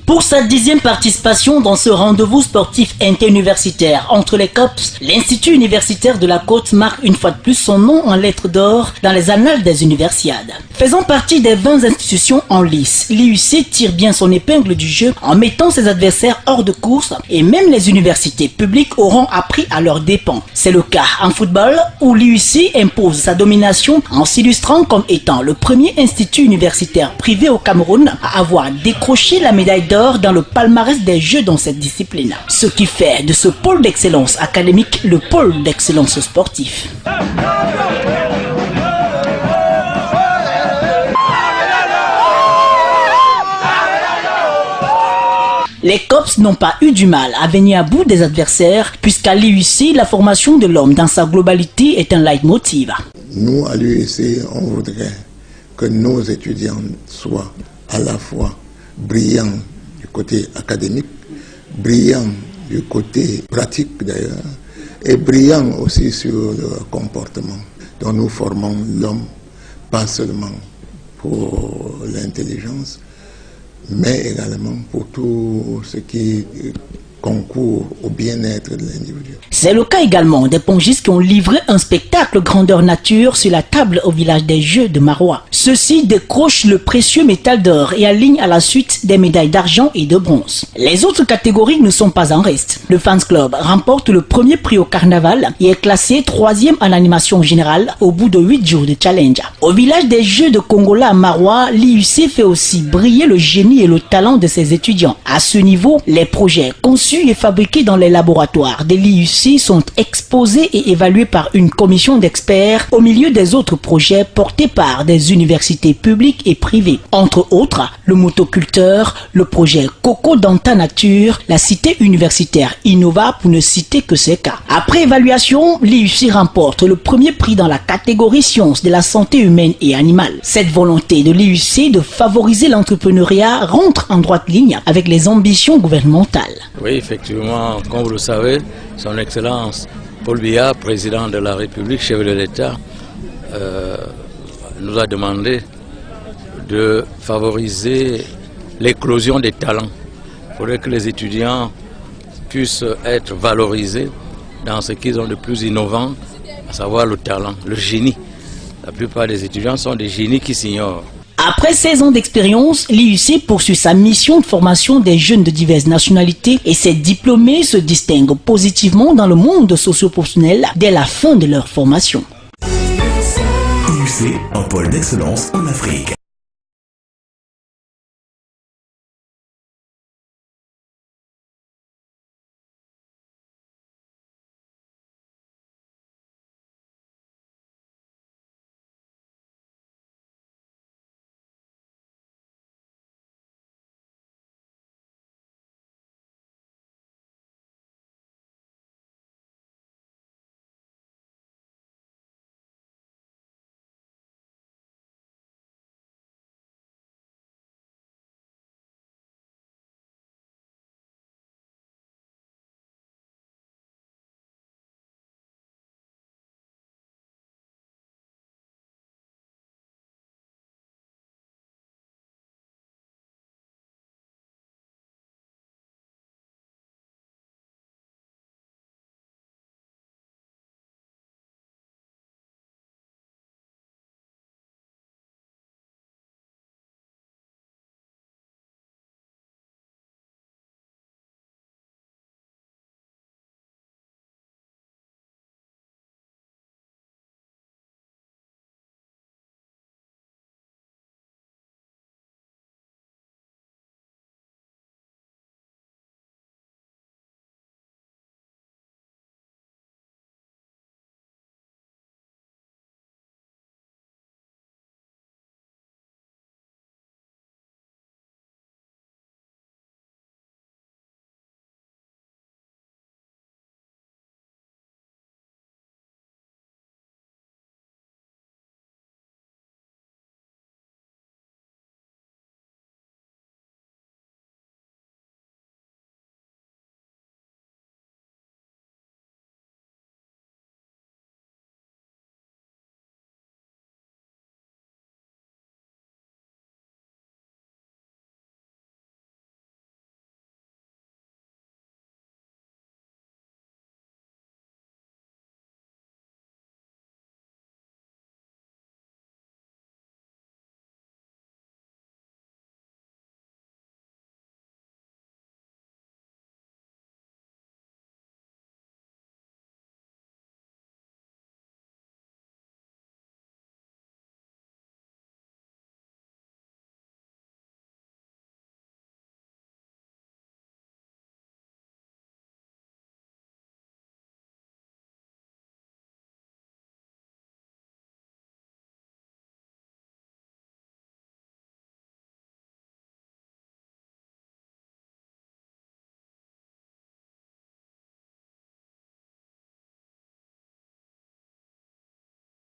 Pour sa 10e participation dans ce rendez-vous sportif interuniversitaire entre les COPS, l'Institut universitaire de la Côte marque une fois de plus son nom en lettres d'or dans les annales des universiades. Faisant partie des 20 institutions en lice, l'IUC tire bien son épingle du jeu en mettant ses adversaires hors de course et même les universités publiques auront appris à leurs dépens. C'est le cas en football où l'IUC impose sa domination en s'illustrant comme étant le premier institut universitaire privé au Cameroun à avoir décroché la médaille d'or dans le palmarès des Jeux dans cette discipline. Ce qui fait de ce pôle d'excellence académique le pôle d'excellence sportif. Les COPS n'ont pas eu du mal à venir à bout des adversaires, puisqu'à l'IUC, la formation de l'homme dans sa globalité est un leitmotiv. Nous, à l'IUC, on voudrait que nos étudiants soient à la fois brillants du côté académique, brillants du côté pratique d'ailleurs, et brillants aussi sur le comportement. Donc nous formons l'homme, pas seulement pour l'intelligence, mais également pour tout ce qui concourt au bien-être de l'individu. C'est le cas également des pongistes qui ont livré un spectacle grandeur nature sur la table au village des Jeux de Marois. Ceux-ci décrochent le précieux métal d'or et alignent à la suite des médailles d'argent et de bronze. Les autres catégories ne sont pas en reste. Le Fans Club remporte le premier prix au carnaval et est classé 3e en animation générale au bout de 8 jours de challenge. Au village des Jeux de Congola à Marois, l'IUC fait aussi briller le génie et le talent de ses étudiants. À ce niveau, les projets conçus et fabriqués dans les laboratoires de l'IUC sont exposés et évalués par une commission d'experts au milieu des autres projets portés par des universités publiques et privées. Entre autres, le motoculteur, le projet Coco dans ta nature, la cité universitaire Innova pour ne citer que ces cas. Après évaluation, l'IUC remporte le premier prix dans la catégorie sciences de la santé humaine et animale. Cette volonté de l'IUC de favoriser l'entrepreneuriat rentre en droite ligne avec les ambitions gouvernementales. Oui, effectivement, comme vous le savez, son Excellence Paul Biya, président de la République, chef de l'État, nous a demandé de favoriser l'éclosion des talents. Il faudrait que les étudiants puissent être valorisés dans ce qu'ils ont de plus innovant, à savoir le talent, le génie. La plupart des étudiants sont des génies qui s'ignorent. Après 16 ans d'expérience, l'IUC poursuit sa mission de formation des jeunes de diverses nationalités et ses diplômés se distinguent positivement dans le monde socio-professionnel dès la fin de leur formation. IUC, un pôle d'excellence en Afrique.